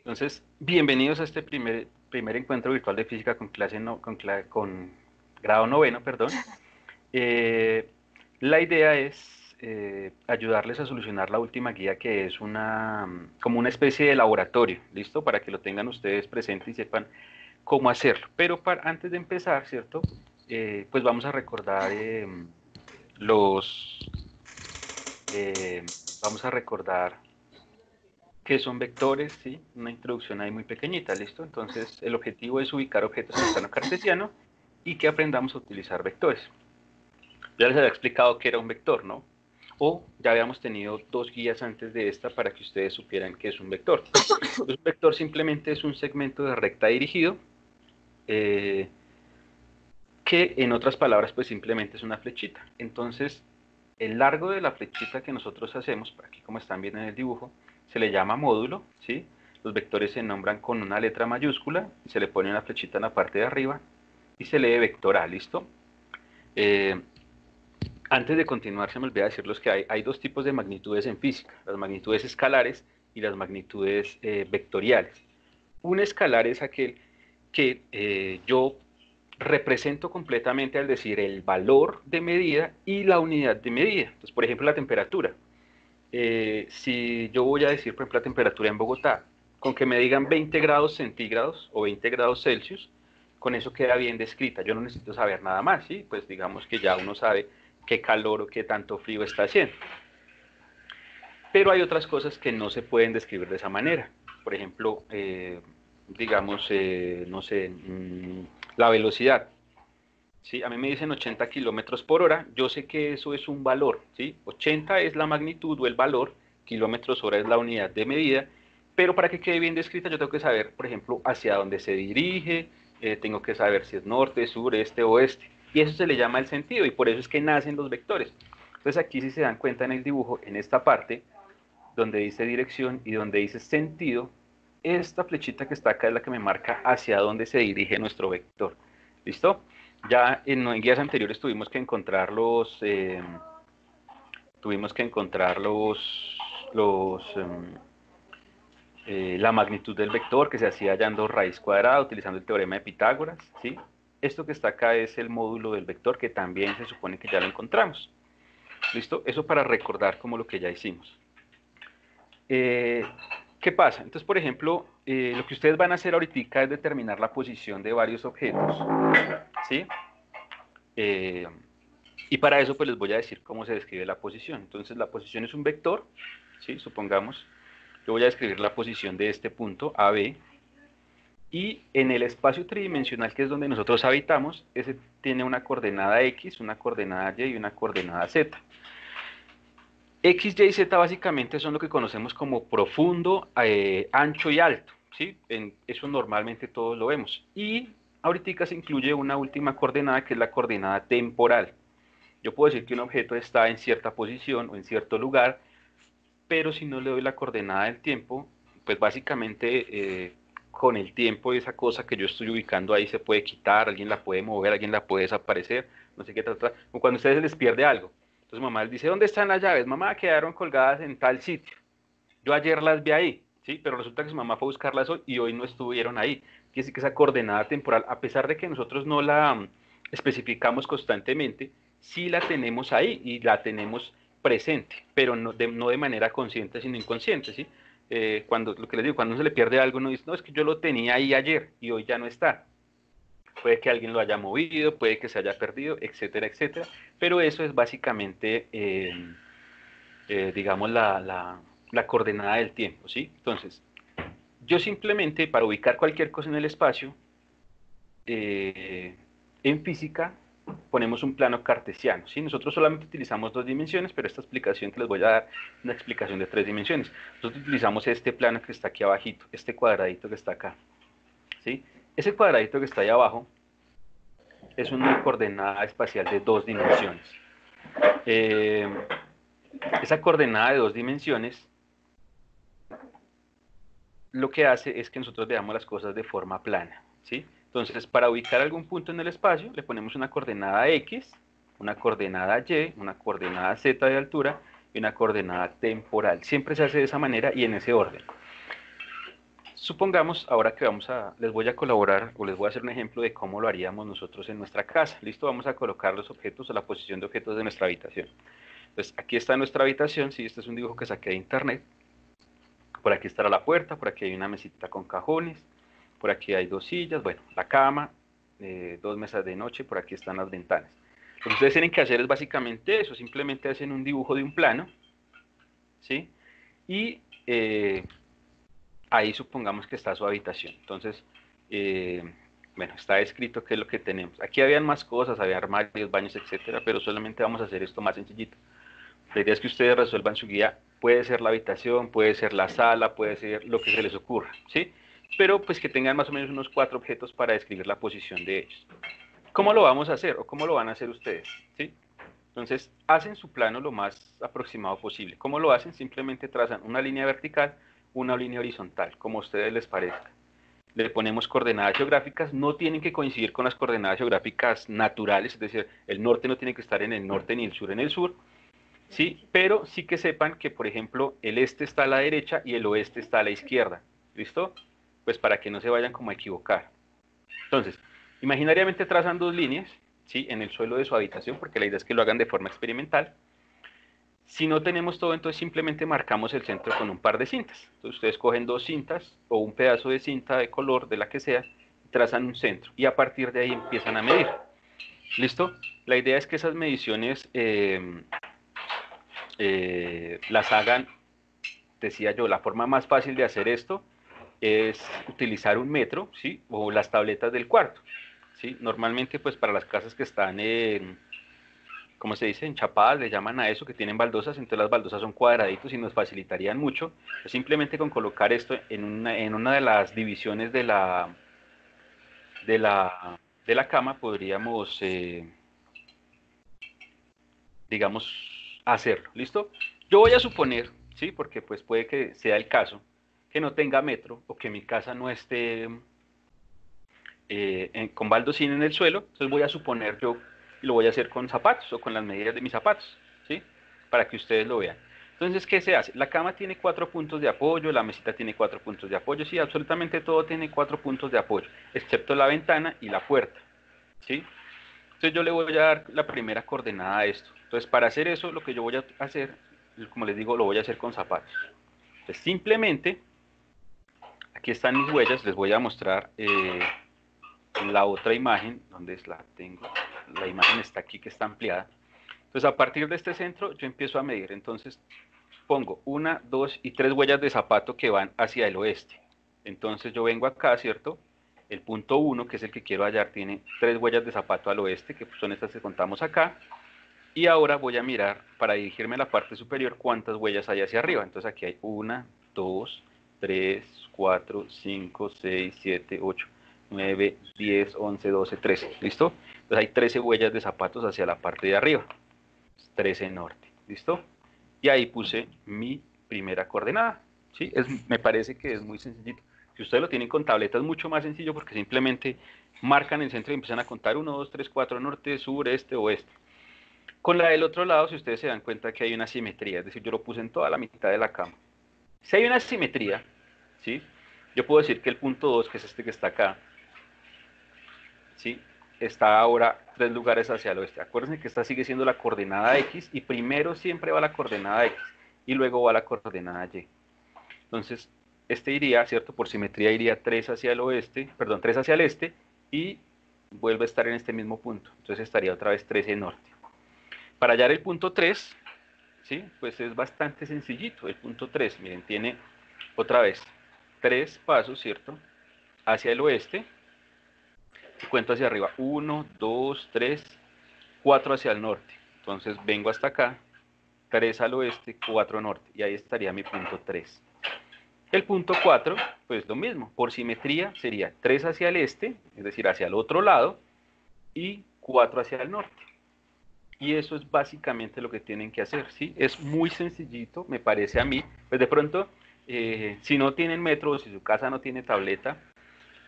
Entonces, bienvenidos a este primer encuentro virtual de física con clase con grado noveno, perdón. Eh, la idea es ayudarles a solucionar la última guía, que es como una especie de laboratorio, ¿listo? Para que lo tengan ustedes presente y sepan cómo hacerlo. Pero antes de empezar, ¿cierto? Pues vamos a recordar los... eh, vamos a recordar qué son vectores, ¿sí? Una introducción ahí muy pequeñita, ¿listo? Entonces, el objetivo es ubicar objetos en el plano cartesiano y que aprendamos a utilizar vectores. Ya les había explicado qué era un vector, ¿no? O ya habíamos tenido dos guías antes de esta para que ustedes supieran qué es un vector. Pues un vector simplemente es un segmento de recta dirigido, eh, que en otras palabras, pues simplemente es una flechita. Entonces, el largo de la flechita que nosotros hacemos, por aquí como están viendo en el dibujo, se le llama módulo, ¿sí? Los vectores se nombran con una letra mayúscula y se le pone una flechita en la parte de arriba y se lee vector A, ¿listo? Eh, Antes de continuar, se me olvida decirles que hay dos tipos de magnitudes en física, las magnitudes escalares y las magnitudes vectoriales. Un escalar es aquel que yo represento completamente al decir el valor de medida y la unidad de medida. Entonces, por ejemplo, la temperatura. Si yo voy a decir, por ejemplo, la temperatura en Bogotá, con que me digan 20 grados centígrados o 20 grados Celsius, con eso queda bien descrita. Yo no necesito saber nada más, ¿sí? Pues digamos que ya uno sabe qué calor o qué tanto frío está haciendo. Pero hay otras cosas que no se pueden describir de esa manera. Por ejemplo, digamos, no sé, la velocidad. ¿Sí? A mí me dicen 80 kilómetros por hora, yo sé que eso es un valor, ¿sí? 80 es la magnitud o el valor, kilómetros hora es la unidad de medida, pero para que quede bien descrita yo tengo que saber, por ejemplo, hacia dónde se dirige, tengo que saber si es norte, sur, este, oeste, y eso se le llama el sentido, y por eso es que nacen los vectores. Entonces aquí si se dan cuenta en el dibujo, en esta parte, donde dice dirección y donde dice sentido, esta flechita que está acá es la que me marca hacia dónde se dirige nuestro vector. ¿Listo? Ya en guías anteriores tuvimos que encontrar la magnitud del vector que se hacía hallando raíz cuadrada utilizando el teorema de Pitágoras, ¿sí? Esto que está acá es el módulo del vector que también se supone que ya lo encontramos. ¿Listo? Eso para recordar como lo que ya hicimos. ¿Qué pasa? Entonces, por ejemplo, lo que ustedes van a hacer ahorita es determinar la posición de varios objetos, ¿sí? Eh, y para eso, pues les voy a decir cómo se describe la posición. Entonces, la posición es un vector, ¿sí? Supongamos, yo voy a describir la posición de este punto, AB, y en el espacio tridimensional, que es donde nosotros habitamos, ese tiene una coordenada X, una coordenada Y y una coordenada Z. X, Y y Z básicamente son lo que conocemos como profundo, ancho y alto, ¿sí? Eso normalmente todos lo vemos. Y ahorita se incluye una última coordenada que es la coordenada temporal. Yo puedo decir que un objeto está en cierta posición o en cierto lugar, pero si no le doy la coordenada del tiempo, pues básicamente con el tiempo esa cosa que yo estoy ubicando ahí se puede quitar, alguien la puede mover, alguien la puede desaparecer, no sé qué trata. Como cuando a ustedes se les pierde algo. Entonces mamá les dice, ¿dónde están las llaves? Mamá, quedaron colgadas en tal sitio. Yo ayer las vi ahí, ¿sí? Pero resulta que su mamá fue a buscarlas hoy y hoy no estuvieron ahí. Quiere decir que esa coordenada temporal, a pesar de que nosotros no la especificamos constantemente, sí la tenemos ahí y la tenemos presente, pero no de manera consciente, sino inconsciente, ¿sí? Cuando, lo que les digo, cuando uno se le pierde algo, uno dice, no, es que yo lo tenía ahí ayer y hoy ya no está. Puede que alguien lo haya movido, puede que se haya perdido, etcétera, etcétera. Pero eso es básicamente, digamos, la coordenada del tiempo, ¿sí? Entonces, yo simplemente para ubicar cualquier cosa en el espacio, eh, en física ponemos un plano cartesiano, ¿sí? Nosotros solamente utilizamos dos dimensiones, pero esta explicación que les voy a dar es una explicación de tres dimensiones. Nosotros utilizamos este plano que está aquí abajito, este cuadradito que está acá, ¿sí? Ese cuadradito que está ahí abajo es una coordenada espacial de dos dimensiones. Eh, esa coordenada de dos dimensiones lo que hace es que nosotros veamos las cosas de forma plana, ¿sí? Entonces, para ubicar algún punto en el espacio, le ponemos una coordenada X, una coordenada Y, una coordenada Z de altura y una coordenada temporal. Siempre se hace de esa manera y en ese orden. supongamos ahora que les voy a colaborar o les voy a hacer un ejemplo de cómo lo haríamos nosotros en nuestra casa. Listo, vamos a colocar los objetos o la posición de objetos de nuestra habitación. Entonces, aquí está nuestra habitación, sí, este es un dibujo que saqué de internet. Por aquí estará la puerta, por aquí hay una mesita con cajones, por aquí hay 2 sillas, bueno, la cama, 2 mesas de noche, por aquí están las ventanas. Lo que ustedes tienen que hacer es básicamente eso, simplemente hacen un dibujo de un plano, ¿sí? Y ahí supongamos que está su habitación. Entonces, bueno, está escrito qué es lo que tenemos. Aquí habían más cosas, había armarios, baños, etcétera, pero solamente vamos a hacer esto más sencillito. La idea es que ustedes resuelvan su guía, puede ser la habitación, puede ser la sala, puede ser lo que se les ocurra, ¿sí? Pero pues que tengan más o menos unos 4 objetos para describir la posición de ellos. ¿Cómo lo vamos a hacer o cómo lo van a hacer ustedes? ¿Sí? Entonces, hacen su plano lo más aproximado posible. ¿Cómo lo hacen? Simplemente trazan una línea vertical, una línea horizontal, como a ustedes les parezca. Le ponemos coordenadas geográficas, no tienen que coincidir con las coordenadas geográficas naturales, es decir, el norte no tiene que estar en el norte ni el sur en el sur, ¿sí? Pero sí que sepan que, por ejemplo, el este está a la derecha y el oeste está a la izquierda, ¿listo? Pues para que no se vayan como a equivocar. Entonces, imaginariamente trazan 2 líneas, ¿sí? En el suelo de su habitación, porque la idea es que lo hagan de forma experimental. Si no tenemos todo, entonces simplemente marcamos el centro con un par de cintas. Entonces ustedes cogen 2 cintas o un pedazo de cinta de color, de la que sea, trazan un centro y a partir de ahí empiezan a medir. ¿Listo? La idea es que esas mediciones las hagan, decía yo, la forma más fácil de hacer esto es utilizar un metro, ¿sí? O las tabletas del cuarto, ¿sí? Normalmente, pues para las casas que están en, ¿cómo se dice? Enchapadas, le llaman a eso, que tienen baldosas, entonces las baldosas son cuadraditos y nos facilitarían mucho. Pues simplemente con colocar esto en una de las divisiones de la, de la cama podríamos, digamos, hacerlo, ¿listo? Yo voy a suponer, ¿sí? Porque pues puede que sea el caso, que no tenga metro o que mi casa no esté con baldosín en el suelo, entonces voy a suponer yo, y lo voy a hacer con zapatos o con las medidas de mis zapatos, ¿sí? Para que ustedes lo vean. Entonces, ¿qué se hace? La cama tiene 4 puntos de apoyo, la mesita tiene 4 puntos de apoyo, sí, absolutamente todo tiene 4 puntos de apoyo, excepto la ventana y la puerta, ¿sí? Entonces yo le voy a dar la primera coordenada a esto. Entonces, para hacer eso, lo que yo voy a hacer, como les digo, lo voy a hacer con zapatos. Entonces, simplemente, aquí están mis huellas, les voy a mostrar la otra imagen, ¿dónde la tengo? La imagen está aquí que está ampliada. Entonces a partir de este centro yo empiezo a medir, entonces pongo 1, 2 y 3 huellas de zapato que van hacia el oeste. Entonces yo vengo acá, ¿cierto? El punto 1, que es el que quiero hallar, tiene 3 huellas de zapato al oeste, que son estas que contamos acá. Y ahora voy a mirar, para dirigirme a la parte superior, cuántas huellas hay hacia arriba. Entonces aquí hay 1, 2, 3, 4, 5, 6, 7, 8, 9, 10, 11, 12, 13. ¿Listo? Entonces hay 13 huellas de zapatos hacia la parte de arriba. 13 norte. ¿Listo? Y ahí puse mi primera coordenada. ¿Sí? Me parece que es muy sencillito. Si ustedes lo tienen con tableta es mucho más sencillo porque simplemente marcan el centro y empiezan a contar 1, 2, 3, 4, norte, sur, este, oeste. Con la del otro lado, si ustedes se dan cuenta que hay una simetría, es decir, yo lo puse en toda la mitad de la cama. Si hay una simetría, ¿sí? Yo puedo decir que el punto 2, que es este que está acá, ¿sí? Está ahora 3 lugares hacia el oeste. Acuérdense que esta sigue siendo la coordenada X y primero siempre va la coordenada X y luego va la coordenada Y. Entonces, este iría, ¿cierto? Por simetría iría 3 hacia el oeste, perdón, 3 hacia el este y vuelve a estar en este mismo punto. Entonces estaría otra vez 13 norte. Para hallar el punto 3, ¿sí? Pues es bastante sencillito. El punto 3, miren, tiene otra vez 3 pasos, ¿cierto? Hacia el oeste. Y cuento hacia arriba. 1, 2, 3, 4 hacia el norte. Entonces vengo hasta acá. 3 al oeste, 4 norte. Y ahí estaría mi punto 3. El punto 4, pues lo mismo. Por simetría sería 3 hacia el este, es decir, hacia el otro lado, y 4 hacia el norte. Y eso es básicamente lo que tienen que hacer, ¿sí? Es muy sencillito, me parece a mí. Pues de pronto, si no tienen metro o si su casa no tiene tableta,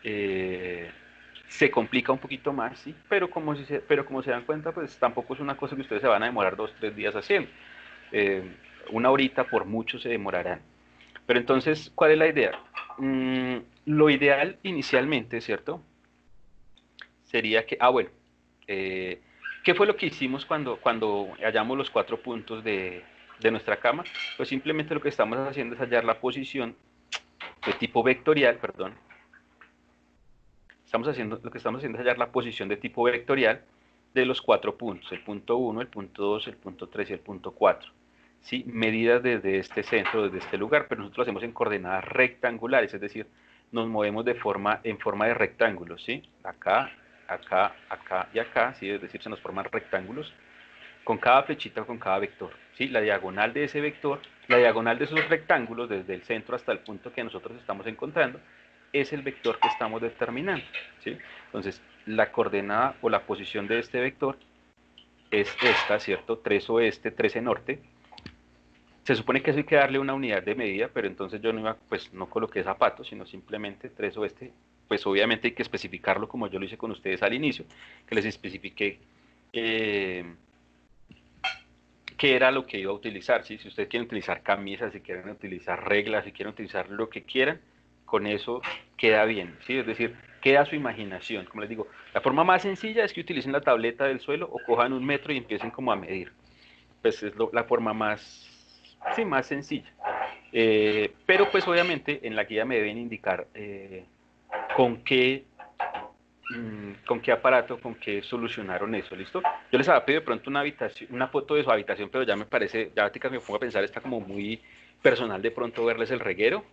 se complica un poquito más, ¿sí? Pero como se dan cuenta, pues tampoco es una cosa que ustedes se van a demorar 2, 3 días haciendo. Una horita por mucho se demorarán. Pero entonces, ¿cuál es la idea? Lo ideal inicialmente, ¿cierto? Sería que, bueno, ¿qué fue lo que hicimos cuando hallamos los 4 puntos de nuestra cama? Pues simplemente lo que estamos haciendo es hallar la posición de tipo vectorial, perdón. Lo que estamos haciendo es hallar la posición de tipo vectorial de los 4 puntos, el punto 1, el punto 2, el punto 3 y el punto 4. ¿Sí? Medidas desde este centro, desde este lugar, pero nosotros lo hacemos en coordenadas rectangulares, es decir, nos movemos en forma de rectángulos, ¿sí? Acá, acá, acá y acá, ¿sí? Es decir, se nos forman rectángulos con cada flechita o con cada vector, ¿sí? La diagonal de ese vector, la diagonal de esos rectángulos desde el centro hasta el punto que nosotros estamos encontrando, es el vector que estamos determinando, ¿sí? Entonces, la coordenada o la posición de este vector es esta, ¿cierto? 3 oeste, 13 norte. Se supone que eso hay que darle una unidad de medida, pero entonces yo no coloqué zapatos, sino simplemente 3 oeste. Pues obviamente hay que especificarlo como yo lo hice con ustedes al inicio, que les especifiqué qué era lo que iba a utilizar, ¿sí? Si ustedes quieren utilizar camisas, si quieren utilizar reglas, si quieren utilizar lo que quieran, con eso queda bien, ¿sí? Es decir, queda a su imaginación. Como les digo, la forma más sencilla es que utilicen la tableta del suelo o cojan un metro y empiecen como a medir. Pues es la forma más sencilla. Pero pues obviamente en la guía me deben indicar con qué con qué aparato, con qué solucionaron eso, ¿listo? Yo les había pedido de pronto una foto de su habitación, pero ya me parece, ya ahorita me pongo a pensar, está como muy personal de pronto verles el reguero.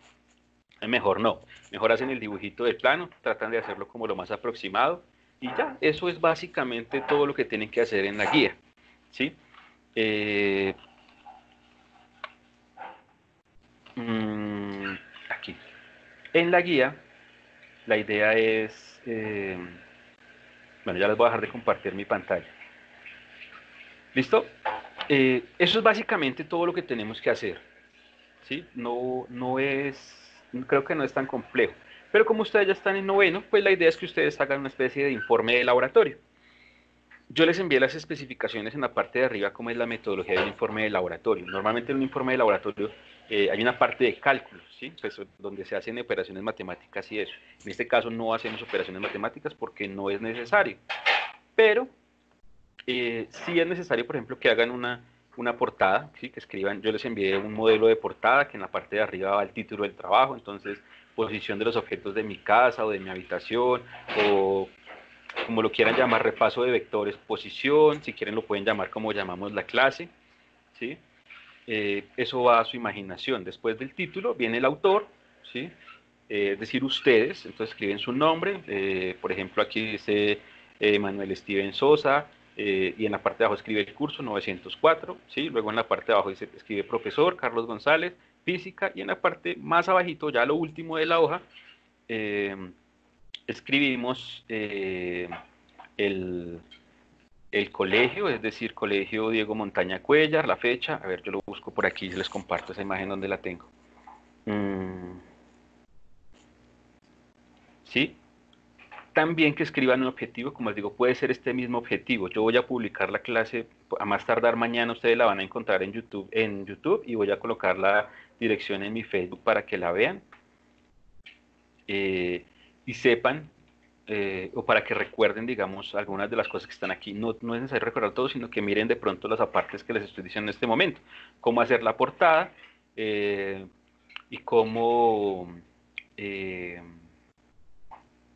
Mejor no, mejor hacen el dibujito del plano, tratan de hacerlo como lo más aproximado y ya, eso es básicamente todo lo que tienen que hacer en la guía, ¿sí? Eh, Aquí. En la guía, la idea es, bueno, ya les voy a dejar de compartir mi pantalla. ¿Listo? Eso es básicamente todo lo que tenemos que hacer, ¿sí? Creo que no es tan complejo. Pero como ustedes ya están en noveno, pues la idea es que ustedes hagan una especie de informe de laboratorio. Yo les envié las especificaciones en la parte de arriba, cómo es la metodología de un informe de laboratorio. Normalmente en un informe de laboratorio hay una parte de cálculos, ¿sí? Pues, donde se hacen operaciones matemáticas y eso. En este caso no hacemos operaciones matemáticas porque no es necesario. Pero sí es necesario, por ejemplo, que hagan una portada, ¿sí? Que escriban, yo les envié un modelo de portada que en la parte de arriba va el título del trabajo, entonces posición de los objetos de mi casa o de mi habitación, o como lo quieran llamar, repaso de vectores, posición, si quieren lo pueden llamar como llamamos la clase, ¿sí? Eso va a su imaginación. Después del título viene el autor, ¿sí? Es decir, ustedes, entonces escriben su nombre, por ejemplo, aquí dice Manuel Steven Sosa, y en la parte de abajo escribe el curso 904, ¿sí? Luego en la parte de abajo escribe profesor Carlos González, física, y en la parte más abajito, ya lo último de la hoja, eh, escribimos el, el colegio, es decir, Colegio Diego Montaña Cuellar, la fecha, a ver, yo lo busco por aquí y les comparto esa imagen donde la tengo. ¿Sí? También que escriban un objetivo, como les digo, puede ser este mismo objetivo. Yo voy a publicar la clase, a más tardar mañana ustedes la van a encontrar en YouTube y voy a colocar la dirección en mi Facebook para que la vean y sepan o para que recuerden, digamos, algunas de las cosas que están aquí. No es necesario recordar todo, sino que miren de pronto las apartes que les estoy diciendo en este momento. Cómo hacer la portada y cómo...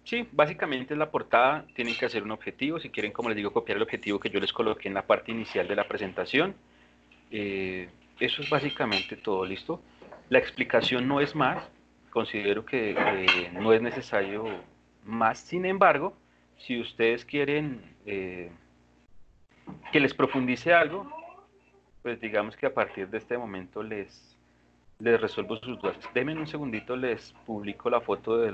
sí, básicamente es la portada. Tienen que hacer un objetivo. Si quieren, como les digo, copiar el objetivo que yo les coloqué en la parte inicial de la presentación. Eso es básicamente todo, ¿listo? La explicación no es más. Considero que no es necesario más. Sin embargo, si ustedes quieren que les profundice algo, pues digamos que a partir de este momento les resuelvo sus dudas. Denme un segundito, les publico la foto de,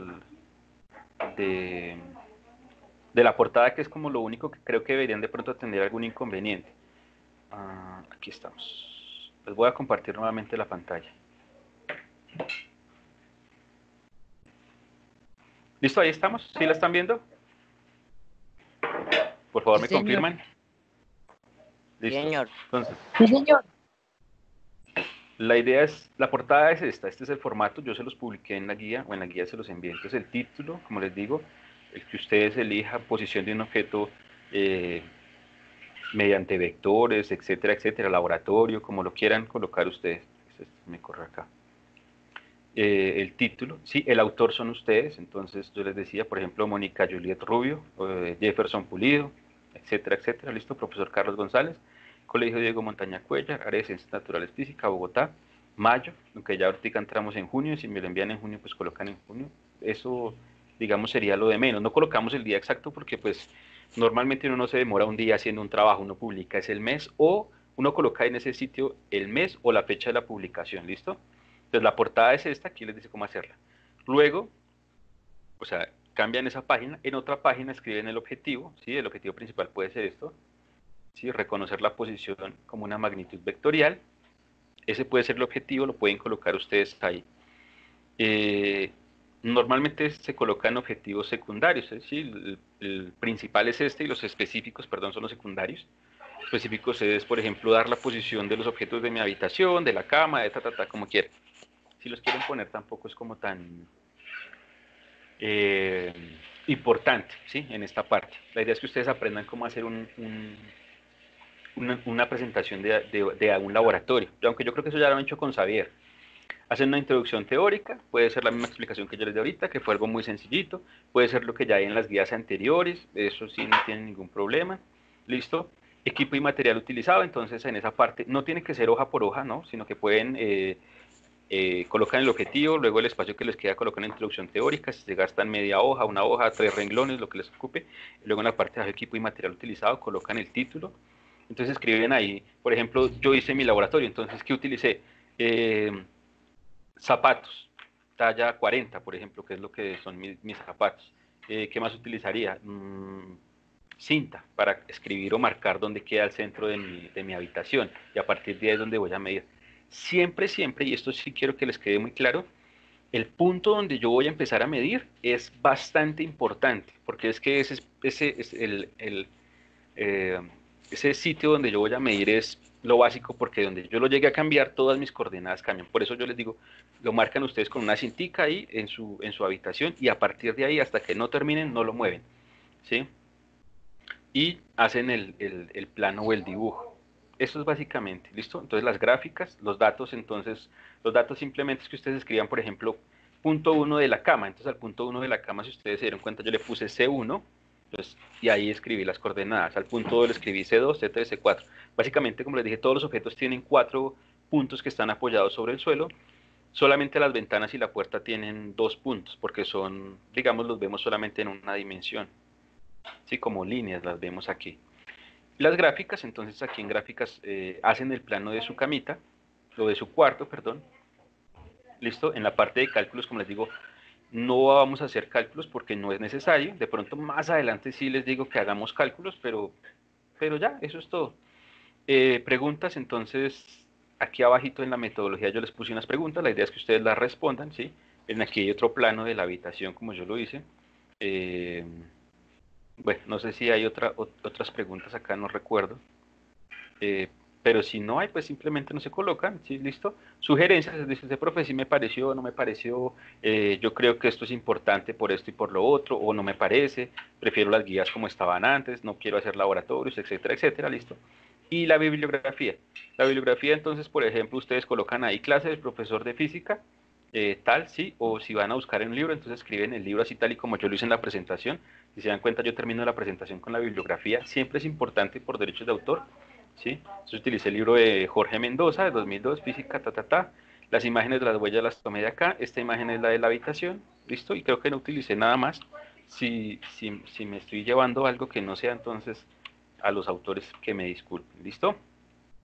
de la portada, que es como lo único que creo que deberían de pronto tener algún inconveniente. Aquí estamos. Les voy a compartir nuevamente la pantalla. ¿Listo? Ahí estamos. ¿Sí la están viendo? Por favor, Sí, me señor. confirman. Sí, Listo. señor. Entonces, Sí, señor. La idea es, la portada es esta, este es el formato, yo se los publiqué en la guía, o en la guía se los envié. Entonces el título, como les digo, el que ustedes elijan, posición de un objeto eh, mediante vectores, etcétera, etcétera, laboratorio, como lo quieran colocar ustedes. Me corre acá. El título, sí, el autor son ustedes, entonces yo les decía, por ejemplo, Mónica Juliet Rubio, Jefferson Pulido, etcétera, etcétera, listo, profesor Carlos González, Colegio Diego Montaña Cuellar, Área de Ciencias Naturales Física, Bogotá, mayo, aunque ya ahorita entramos en junio, si me lo envían en junio, pues colocan en junio, eso, digamos, sería lo de menos, no colocamos el día exacto porque, pues, normalmente uno no se demora un día haciendo un trabajo, uno publica es el mes, o uno coloca en ese sitio el mes o la fecha de la publicación, ¿listo? Entonces la portada es esta, aquí les dice cómo hacerla. Luego, o sea, cambian esa página, en otra página escriben el objetivo, ¿sí? El objetivo principal puede ser esto, ¿sí? Reconocer la posición como una magnitud vectorial, ese puede ser el objetivo, lo pueden colocar ustedes ahí. Eh, Normalmente se colocan objetivos secundarios, ¿sí? El principal es este y los específicos, perdón, son los secundarios. Específicos es, por ejemplo, dar la posición de los objetos de mi habitación, de la cama, de como quieran. Si los quieren poner tampoco es como tan eh, importante, ¿sí? En esta parte. La idea es que ustedes aprendan cómo hacer una presentación de un laboratorio. Aunque yo creo que eso ya lo han hecho con Xavier. Hacen una introducción teórica, puede ser la misma explicación que yo les di ahorita, que fue algo muy sencillito, puede ser lo que ya hay en las guías anteriores, eso sí no tiene ningún problema. ¿Listo? Equipo y material utilizado, entonces en esa parte no tiene que ser hoja por hoja, ¿no? Sino que pueden colocan el objetivo, luego el espacio que les queda colocan la introducción teórica, si se gastan media hoja, una hoja, 3 renglones, lo que les ocupe, luego en la parte de equipo y material utilizado colocan el título, entonces escriben ahí, por ejemplo, yo hice mi laboratorio, entonces, ¿qué utilicé? Zapatos, talla 40, por ejemplo, que es lo que son mis zapatos. ¿Qué más utilizaría? Cinta para escribir o marcar dónde queda el centro de mi habitación y a partir de ahí es donde voy a medir. Siempre, siempre, y esto sí quiero que les quede muy claro, el punto donde yo voy a empezar a medir es bastante importante, porque es que ese es eh, ese sitio donde yo voy a medir es lo básico, porque donde yo lo llegue a cambiar, todas mis coordenadas cambian. Por eso yo les digo, lo marcan ustedes con una cintica ahí en su habitación y a partir de ahí, hasta que no terminen, no lo mueven, ¿sí? Y hacen el plano o el dibujo. Eso es básicamente, ¿listo? Entonces las gráficas, los datos, entonces, los datos simplemente es que ustedes escriban, por ejemplo, punto 1 de la cama. Entonces al punto 1 de la cama, si ustedes se dieron cuenta, yo le puse C1, entonces, y ahí escribí las coordenadas. Al punto 2 le escribí C2, C3, C4. Básicamente, como les dije, todos los objetos tienen 4 puntos que están apoyados sobre el suelo. Solamente las ventanas y la puerta tienen 2 puntos, porque son, digamos, los vemos solamente en una dimensión. Sí, como líneas las vemos aquí. Las gráficas, entonces aquí en gráficas hacen el plano de su camita, o de su cuarto, perdón. Listo, en la parte de cálculos, como les digo, no vamos a hacer cálculos porque no es necesario. De pronto más adelante sí les digo que hagamos cálculos, pero ya, eso es todo. Preguntas, entonces, aquí abajito en la metodología yo les puse unas preguntas, la idea es que ustedes las respondan, ¿sí? En aquí hay otro plano de la habitación como yo lo hice. Eh, bueno, no sé si hay otras preguntas acá, no recuerdo. Eh, pero si no hay, pues simplemente no se colocan, ¿sí? ¿Listo? Sugerencias, dice, profe, si me pareció, no me pareció, yo creo que esto es importante por esto y por lo otro, o no me parece, prefiero las guías como estaban antes, no quiero hacer laboratorios, etcétera, etcétera, ¿listo? Y la bibliografía. La bibliografía, entonces, por ejemplo, ustedes colocan ahí clase del profesor de física, tal, sí, o si van a buscar en un libro, entonces escriben el libro así tal y como yo lo hice en la presentación. Si se dan cuenta, yo termino la presentación con la bibliografía, siempre es importante por derechos de autor, ¿sí? Entonces utilicé el libro de Jorge Mendoza, de 2002, Física, Las imágenes de las huellas las tomé de acá, esta imagen es la de la habitación, ¿listo? Y creo que no utilicé nada más. Si me estoy llevando algo que no sea, entonces a los autores que me disculpen, ¿listo?